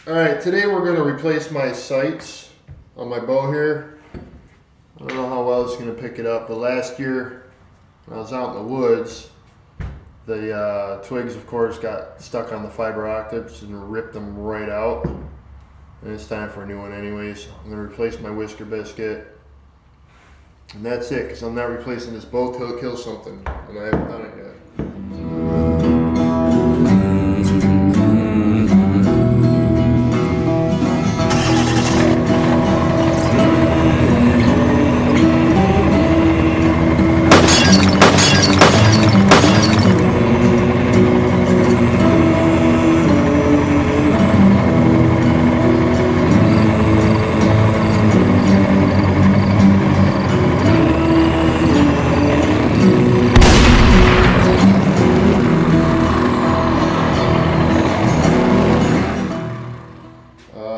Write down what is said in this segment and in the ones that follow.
Alright, today we're going to replace my sights on my bow here. I don't know how well it's going to pick it up, but last year when I was out in the woods, the twigs of course got stuck on the fiber optics and ripped them right out. And it's time for a new one anyways. I'm going to replace my whisker biscuit. And that's it, because I'm not replacing this bow till it kills something. And I haven't done it yet.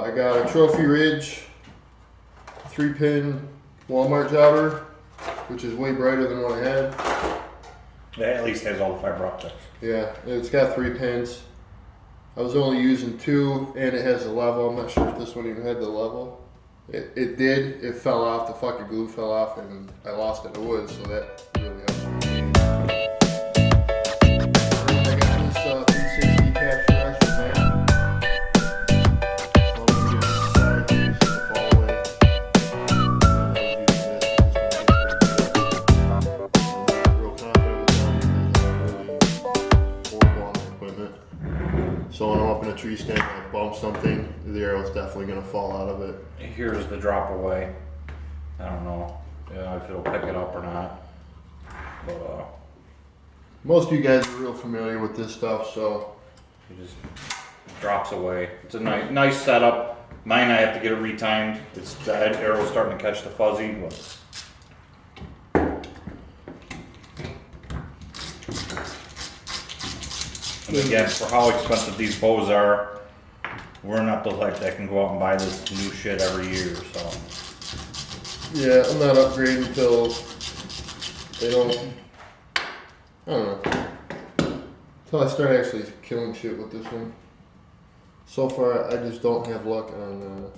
I got a Trophy Ridge 3-pin Walmart jobber, which is way brighter than what I had. That at least has all the fiber optics. Yeah, it's got 3 pins. I was only using 2, and it has a level. I'm not sure if this one even had the level. It did. It fell off. The fucking glue fell off, and I lost it in the woods, so that really helped. I got this 360 capture X from Matt. So I'm gonna get this side piece to fall away. I was using this. It's gonna get pretty good. I'm not real confident with them because I'm really horrible on the equipment. So when I'm up in a tree stand and I bump something, the arrow's definitely gonna fall out of it. Here's the drop away. I don't know if it'll pick it up or not. But Most of you guys are real familiar with this stuff, so it just drops away. It's a nice setup. Mine, I have to get it retimed. It's the head arrow's starting to catch the fuzzy. But and again, for how expensive these bows are, we're not the type that can go out and buy this new shit every year. So yeah, I'm not upgrading until they don't. I don't know. Until I start actually killing shit with this one. So far, I just don't have luck on.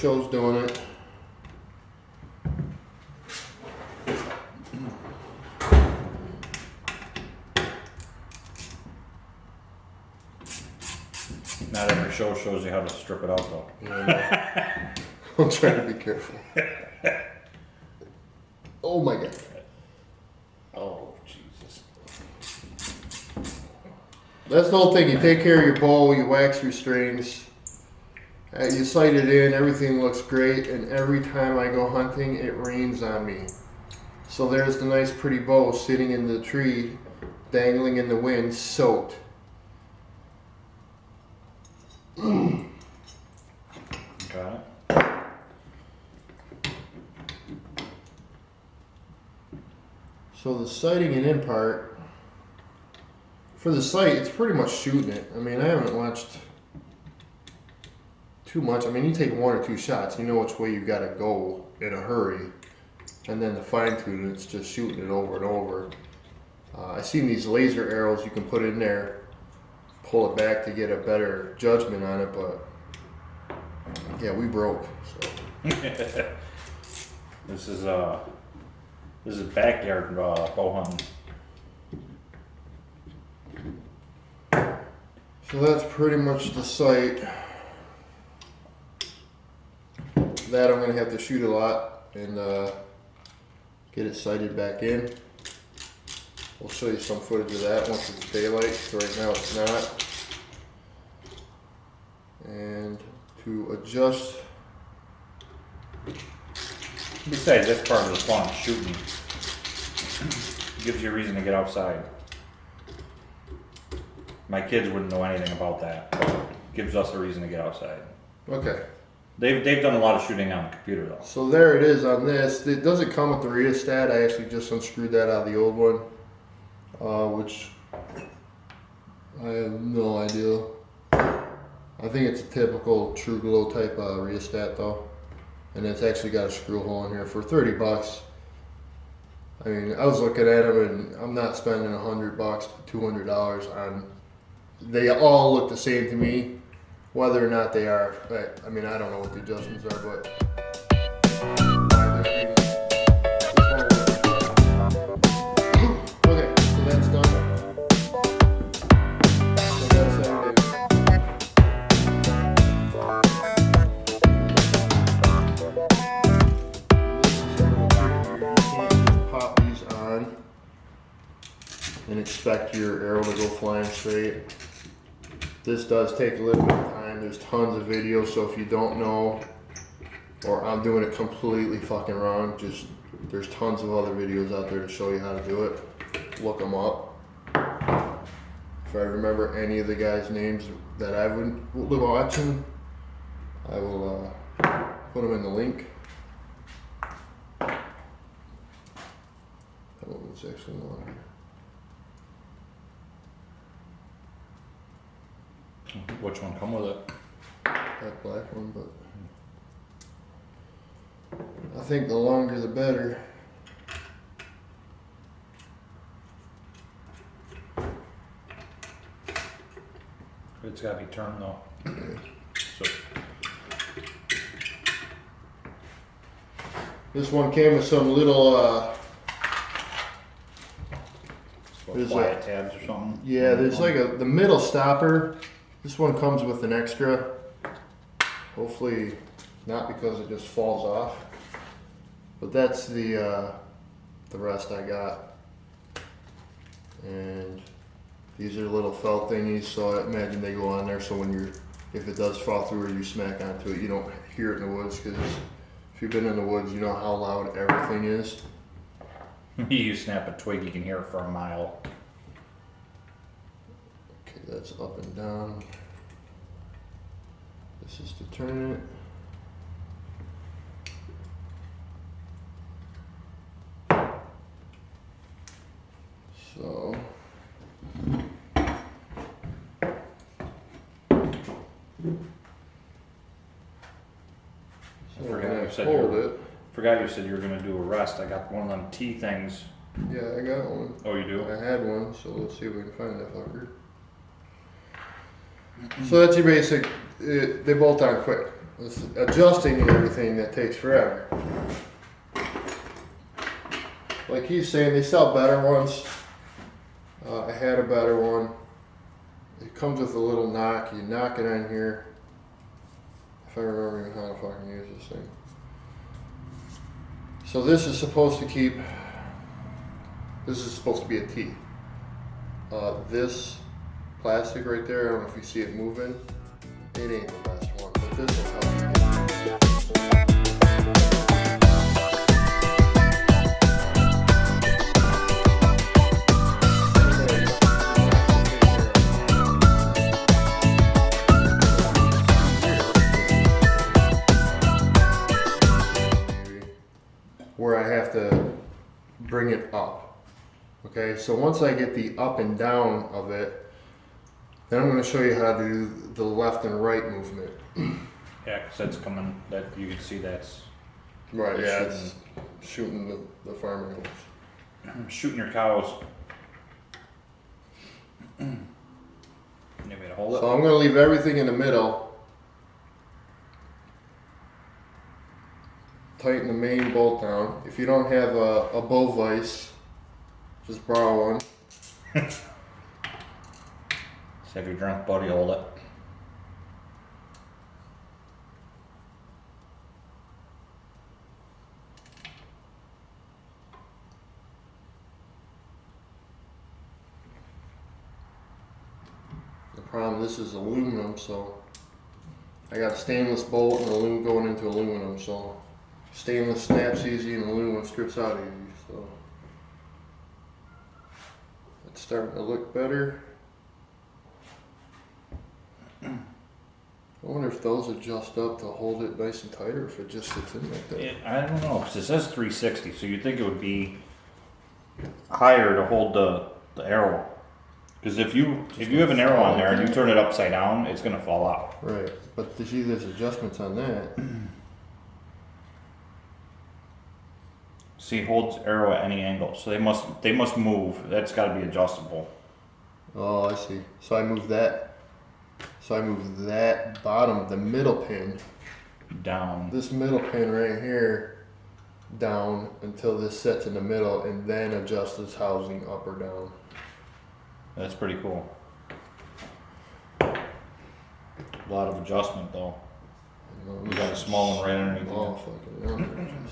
Shows doing it. not every show shows you how to strip it out though. Yeah, I'm trying to be careful. Oh my god. Oh Jesus. That's the whole thing. You take care of your bow, you wax your strings. You sight it in, everything looks great, and every time I go hunting, it rains on me. So there's the nice pretty bow sitting in the tree, dangling in the wind, soaked. Got it. So the sighting and in part, for the sight, it's pretty much shooting it. I mean, I haven't watched too much. I mean, you take 1 or 2 shots, you know which way you gotta go in a hurry, and then the fine tune, it's just shooting it over and over. I've seen these laser arrows you can put in there, pull it back to get a better judgment on it, but yeah, we broke. So. This is backyard bow hunting. So that's pretty much the sight. That I'm gonna have to shoot a lot and get it sighted back in. We'll show you some footage of that once it's daylight. So right now it's not. And to adjust. Besides, that's part of the fun, shooting. Gives you a reason to get outside. My kids wouldn't know anything about that, but it gives us a reason to get outside. Okay. They've done a lot of shooting on the computer though. So there it is on this. It doesn't come with the rheostat. I actually just unscrewed that out of the old one. which I have no idea. I think it's a typical True Glow type rheostat though, and it's actually got a screw hole in here for $30. I mean, I was looking at them, and I'm not spending $100, $200 on. They all look the same to me, whether or not they are. I mean, I don't know what the adjustments are, but. Okay, so that's done. So that's everything. Pop these on and expect your arrow to go flying straight. This does take a little bit of time. There's tons of videos, so if you don't know, or I'm doing it completely fucking wrong, just there's tons of other videos out there to show you how to do it. Look them up. If I remember any of the guys' names that I've been watching, I will put them in the link. That one was actually longer. Which one come with it? That black one, but I think the longer the better. It's gotta be turned though. So This one came with some little There's quiet tabs or something. yeah, there's like the middle stopper. This one comes with an extra. Hopefully not, because it just falls off. But that's the rest I got. And these are little felt thingies, so I imagine they go on there, so when if it does fall through or you smack onto it, you don't hear it in the woods, because if you've been in the woods, you know how loud everything is. You snap a twig, you can hear it for a mile. Okay, that's up and down. This is to turn it. So I forgot when you I said hold it. Forgot you said you were gonna do a rest. I got one of them T things. Yeah, I got one. Oh, you do? I had one, so let's see if we can find that fucker. So that's your basic. They bolt on quick. It's adjusting and everything that takes forever. Like he's saying, they sell better ones. I had a better one. It comes with a little knock. You knock it on here. If I remember even how to fucking use this thing. So this is supposed to keep. This is supposed to be a T. This plastic right there, I don't know if you see it moving. It ain't the best one, but this will help you. Where I have to bring it up. Okay, so once I get the up and down of it, then I'm going to show you how to do the left and right movement. Yeah, because that's coming. That you can see that's Right, It's yeah, it's shooting the farm animals. shooting your cows. You need me to hold it? So I'm going to leave everything in the middle. Tighten the main bolt down. If you don't have a bow vise, just borrow one. Just have your drunk buddy hold it. The problem, this is aluminum, so I got a stainless bolt and aluminum going into aluminum, so stainless snaps easy and aluminum strips out easy, so it's starting to look better. I wonder if those adjust up to hold it nice and tight, or if it just sits in like that. Yeah, I don't know, because it says 360, so you'd think it would be higher to hold the the arrow. Because if you have an arrow on there and you turn it upside down, it's gonna fall out. Right, but see, there's adjustments on that. See, holds arrow at any angle, so they must move. That's got to be adjustable. Oh, I see. So I move that. So I move that bottom, the middle pin, Down. this middle pin right here, down until this sets in the middle, and then adjust this housing up or down. That's pretty cool. A lot of adjustment though. You got a small one right underneath Oh, it. fucking numbers.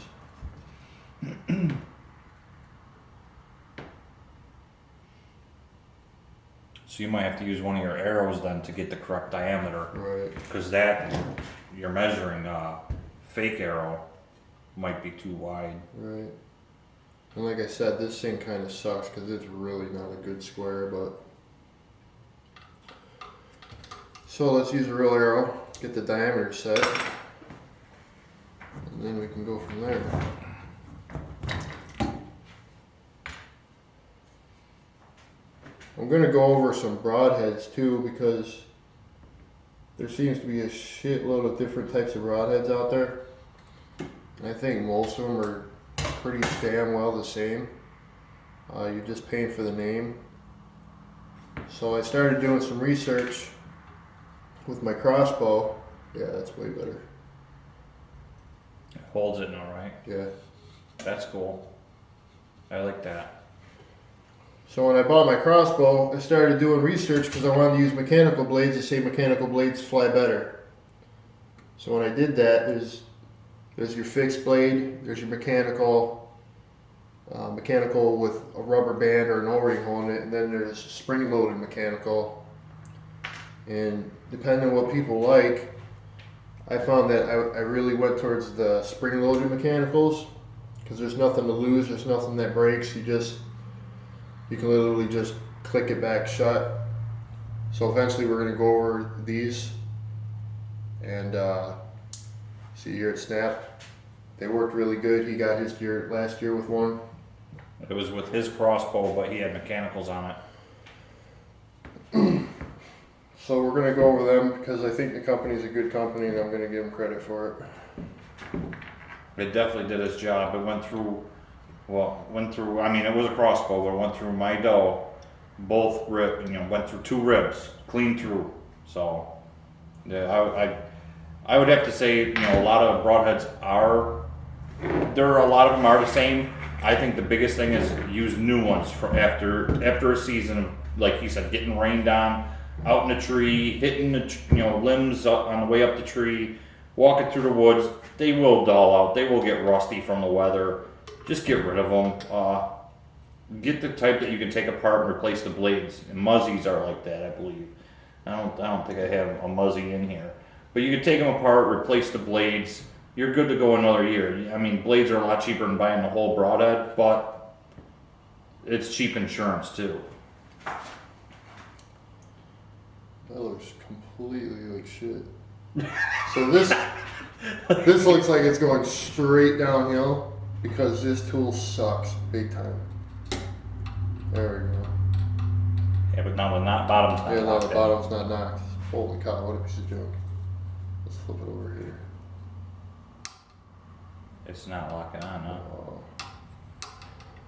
So you might have to use one of your arrows then to get the correct diameter, Right. because that you're measuring fake arrow might be too wide. Right. And like I said, this thing kind of sucks because it's really not a good square, but. So let's use a real arrow, get the diameter set, and then we can go from there. I'm gonna go over some broadheads too because there seems to be a shitload of different types of broadheads out there. And I think most of them are pretty damn well the same. You're just paying for the name. So I started doing some research with my crossbow. Yeah, that's way better. It holds it now, right? Yeah. That's cool. I like that. So when I bought my crossbow, I started doing research because I wanted to use mechanical blades. They say mechanical blades fly better. So when I did that, there's your fixed blade, there's your mechanical with a rubber band or an O-ring hole in it, and then there's spring-loaded mechanical. And depending on what people like, I found that I really went towards the spring-loaded mechanicals because there's nothing to lose, there's nothing that breaks. You can literally just click it back shut. So eventually we're gonna go over these and see here at Snap. They worked really good. He got his gear last year with one. It was with his crossbow, but he had mechanicals on it. So we're gonna go over them because I think the company's a good company and I'm gonna give them credit for it. It definitely did its job. It went through, I mean, it was a crossbow, but it went through my dough. Both went through 2 ribs, clean through. So, yeah, I would have to say, a lot of broadheads a lot of them are the same. I think the biggest thing is use new ones for after a season of, like he said, getting rained on, out in the tree, hitting the limbs on the way up the tree, walking through the woods. They will dull out. They will get rusty from the weather. Just get rid of them. Get the type that you can take apart and replace the blades. And muzzies are like that, I believe. I don't think I have a muzzy in here. But you can take them apart, replace the blades. You're good to go another year. I mean, blades are a lot cheaper than buying the whole broadhead, but it's cheap insurance too. That looks completely like shit. So this looks like it's going straight downhill because this tool sucks big time. There we go. Yeah, but now the bottom's not Yeah, now locked the in. bottom's not knocked. Holy cow, what a piece of junk. Let's flip it over here. It's not locking on, no. Oh.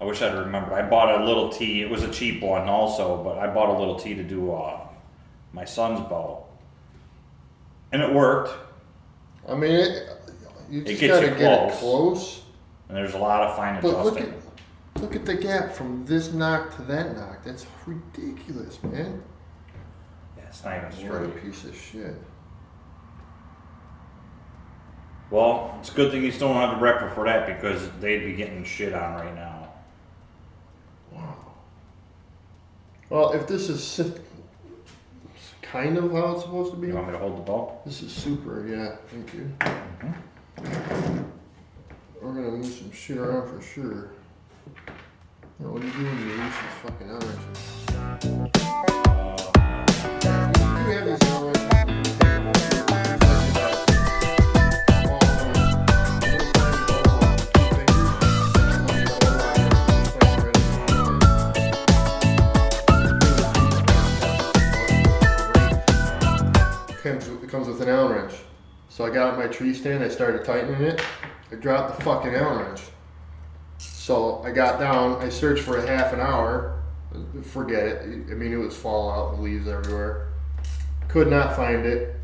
I wish I'd remembered. I bought a little tee. It was a cheap one also, but I bought a little tee to do my son's bow. And it worked. I mean, you It just gets gotta you get it close. close. And there's a lot of fine But adjusting. look at the gap from this knock to that knock. That's ridiculous, man. Yeah, it's not even What a straight. piece of shit. Well, it's a good thing you still don't have the repper for that because they'd be getting shit on right now. Wow. Well, if this is kind of how it's supposed to be, You want me to hold the bow? this is super. Yeah, thank you. We're gonna move some shit around for sure. Now, what are you doing? You lose these fucking arms. Do you have these arms? comes with an Allen wrench. So I got up my tree stand, I started tightening it, I dropped the fucking Allen wrench. So I got down, I searched for a half an hour, forget it, I mean it was fallout, leaves everywhere. Could not find it,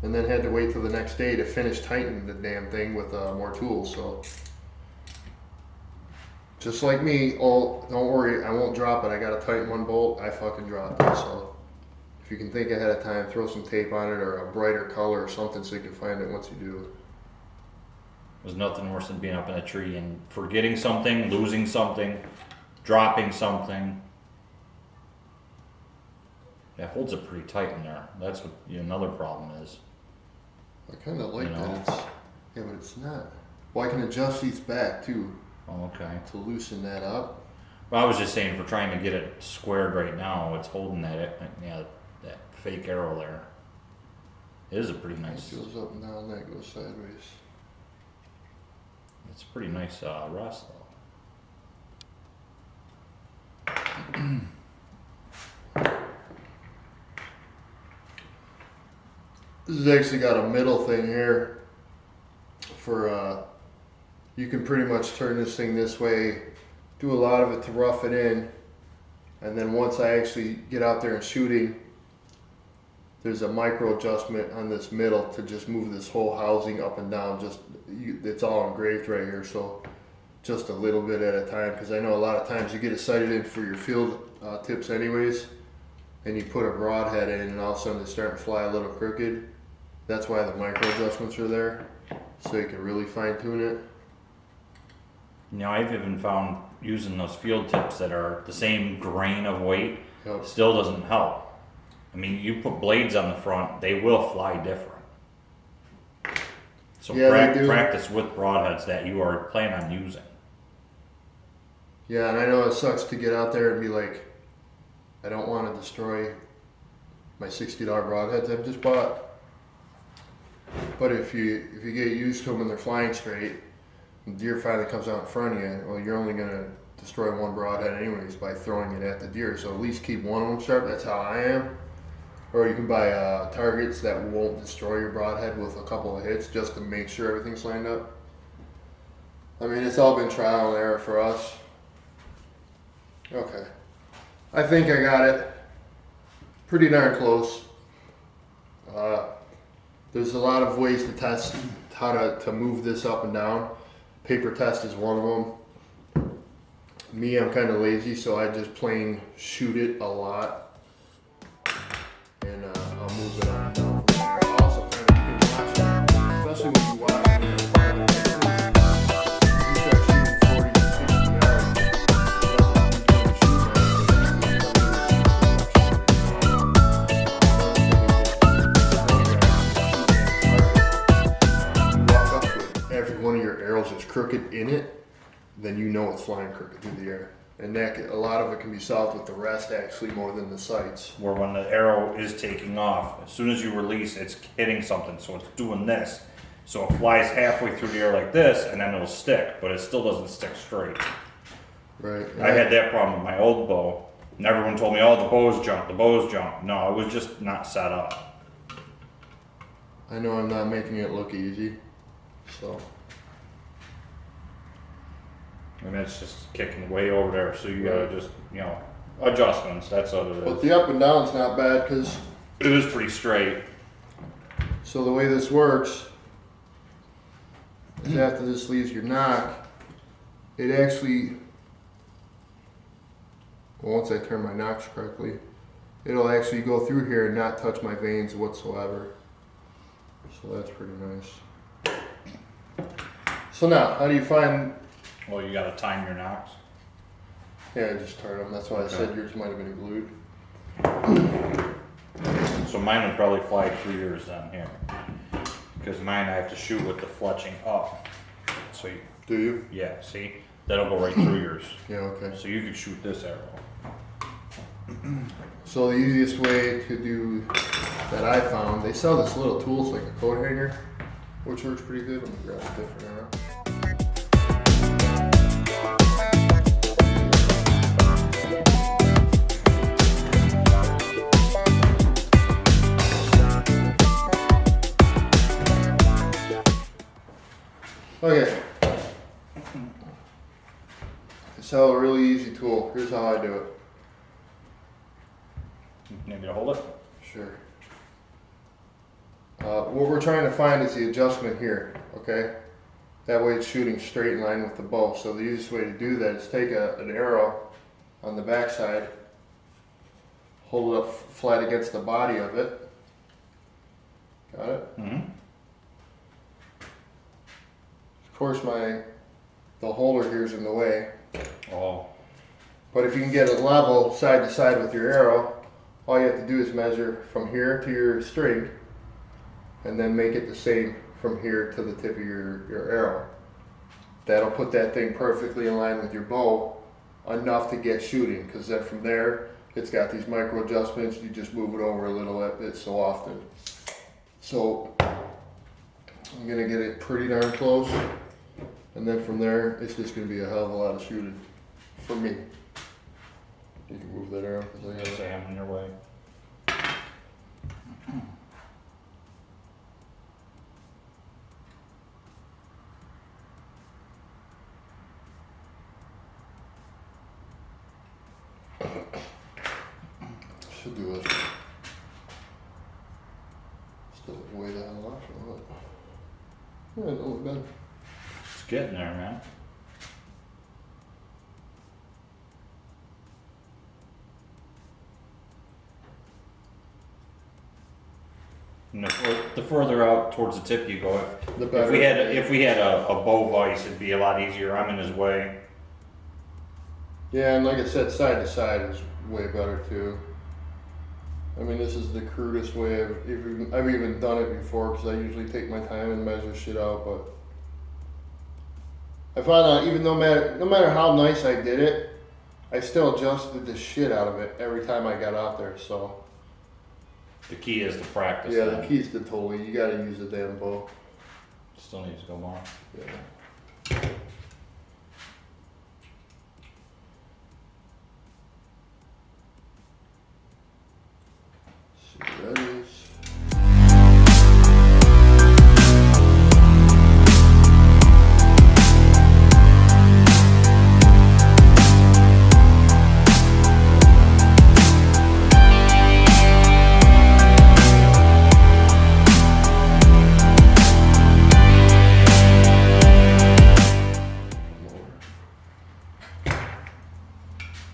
and then had to wait till the next day to finish tightening the damn thing with more tools, so. Just like me, oh, don't worry, I won't drop it, I gotta tighten one bolt, I fucking dropped it, so. If you can think ahead of time, throw some tape on it or a brighter color or something so you can find it once you do. There's nothing worse than being up in a tree and forgetting something, losing something, dropping something. It holds it pretty tight in there. That's what another problem is. I kinda like You know? that, yeah, but it's not. Well, I can adjust these back too, Oh, okay. to loosen that up. Well, I was just saying, if we're trying to get it squared right now, it's holding that fake arrow there. It is a pretty It nice. goes up and down, that goes sideways. It's a pretty nice rest though. This has actually got a middle thing here for, you can pretty much turn this thing this way, do a lot of it to rough it in, and then once I actually get out there and shooting, there's a micro adjustment on this middle to just move this whole housing up and down. It's all engraved right here, so just a little bit at a time, because I know a lot of times you get it sighted in for your field tips anyways, and you put a broadhead in and all of a sudden it's starting to fly a little crooked. That's why the micro adjustments are there, so you can really fine tune it. I've even found using those field tips that are the same grain of weight Yep. still doesn't help. I mean, you put blades on the front, they will fly different. So Yeah, they do. practice with broadheads that you are planning on using. Yeah, and I know it sucks to get out there and be like, I don't want to destroy my $60 broadheads I've just bought. But if you get used to them and they're flying straight, and the deer finally comes out in front of you, well, you're only gonna destroy one broadhead anyways by throwing it at the deer. So at least keep one of them sharp. That's how I am. Or you can buy targets that won't destroy your broadhead with a couple of hits just to make sure everything's lined up. I mean, it's all been trial and error for us. Okay. I think I got it. Pretty darn close. There's a lot of ways to test how to move this up and down. Paper test is one of them. Me, I'm kind of lazy, so I just plain shoot it a lot. And I'll move it up and down from there. I also kind of watch it, especially when you watch it. You start shooting 40 to 60 yards. Every one of your arrows is crooked in it, then you know it's flying crooked through the air. And a lot of it can be solved with the rest actually more than the sights. Where when the arrow is taking off, as soon as you release, it's hitting something, so it's doing this. So it flies halfway through the air like this, and then it'll stick, but it still doesn't stick straight. Right. I had that problem with my old bow, and everyone told me, oh, the bow's junk, the bow's junk. No, it was just not set up. I know I'm not making it look easy, so. And it's just kicking way over there, so you gotta just, adjustments, that's what it But is. the up and down's not bad, because It is pretty straight. so the way this works is after this leaves your knock, it actually, well, once I turn my knocks correctly, it'll actually go through here and not touch my veins whatsoever. So that's pretty nice. So now, how do you find, Well, you gotta time your knocks. yeah, just turn them. That's why I said yours might have been glued. So mine would probably fly through yours then, here. Because mine I have to shoot with the fletching up. So you, Do you? yeah, see? That'll go right through yours. Yeah, okay. So you could shoot this arrow. So the easiest way to do that I found, they sell this little tool, it's like a coat hanger, which works pretty good. Let me grab a different arrow. cool. Here's how I do it. Maybe to hold it. Sure. What we're trying to find is the adjustment here, okay? That way it's shooting straight in line with the bow. So the easiest way to do that is take an arrow on the back side, hold it up flat against the body of it. Got it? Mm-hmm. Of course the holder here is in the way. Oh, But if you can get it level side to side with your arrow, all you have to do is measure from here to your string and then make it the same from here to the tip of your arrow. That'll put that thing perfectly in line with your bow, enough to get shooting, because then from there it's got these micro adjustments. You just move it over a little bit so often. So I'm gonna get it pretty darn close, and then from there it's just gonna be a hell of a lot of shooting for me. You can move that arrow because I just got say I'm in your way. should do it. Still way the hell off or what? Yeah, no better. It's getting there, man. And the further out towards the tip you go, The if better. we had a bow vise, it'd be a lot easier. I'm in his way. Yeah, and like I said, side to side is way better too. I mean, this is the crudest way I've even done it before, because I usually take my time and measure shit out. But I found out even no matter how nice I did it, I still adjusted the shit out of it every time I got out there. So The key is to practice. yeah, then. the key's to totally. You gotta use the damn bow. Still needs to go more. Yeah. See what that is.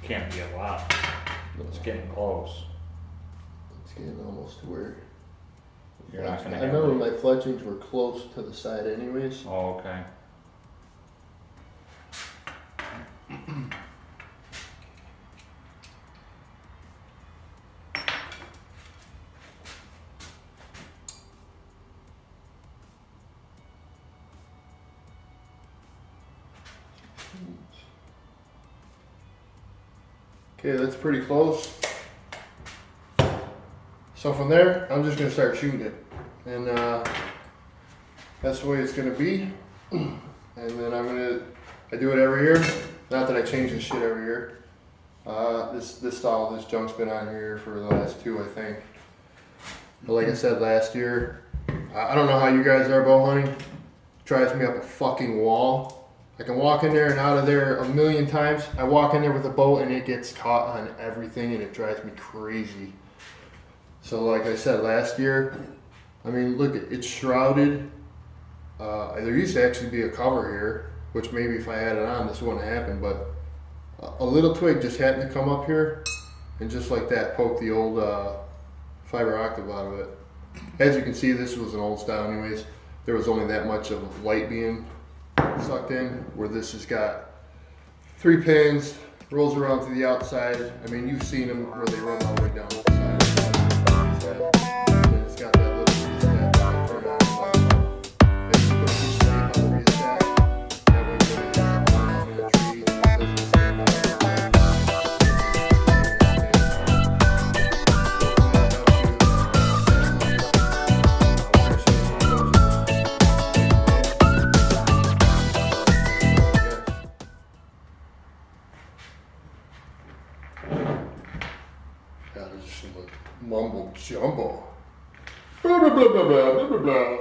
Can't be a lot. It's getting close. It's getting almost to where. You're not gonna I have remember it. my fletchings were close to the side anyways. Oh, okay. Okay, that's pretty close. So from there, I'm just gonna start shooting it. And that's the way it's gonna be. And then I do it every year. Not that I change this shit every year. This style, this junk's been on here for the last 2, I think. But like I said last year, I don't know how you guys are bow hunting. It drives me up a fucking wall. I can walk in there and out of there a million times. I walk in there with a bow and it gets caught on everything and it drives me crazy. So like I said last year, I mean, look, it's shrouded. There used to actually be a cover here, which maybe if I had it on, this wouldn't happen, but a little twig just happened to come up here and just like that poke the old fiber octave out of it. As you can see, this was an old style anyways. There was only that much of light being sucked in, where this has got 3 pins, rolls around to the outside. I mean, you've seen them where they run all the way down the side. And it's got that little piece that I turn on. And you put a piece of tape on the rheostat. That way when it hits the ground in the tree, it doesn't stand up. Yeah, there's just some mumbo jumbo. Blah, blah, blah, blah, blah, blah, blah, blah.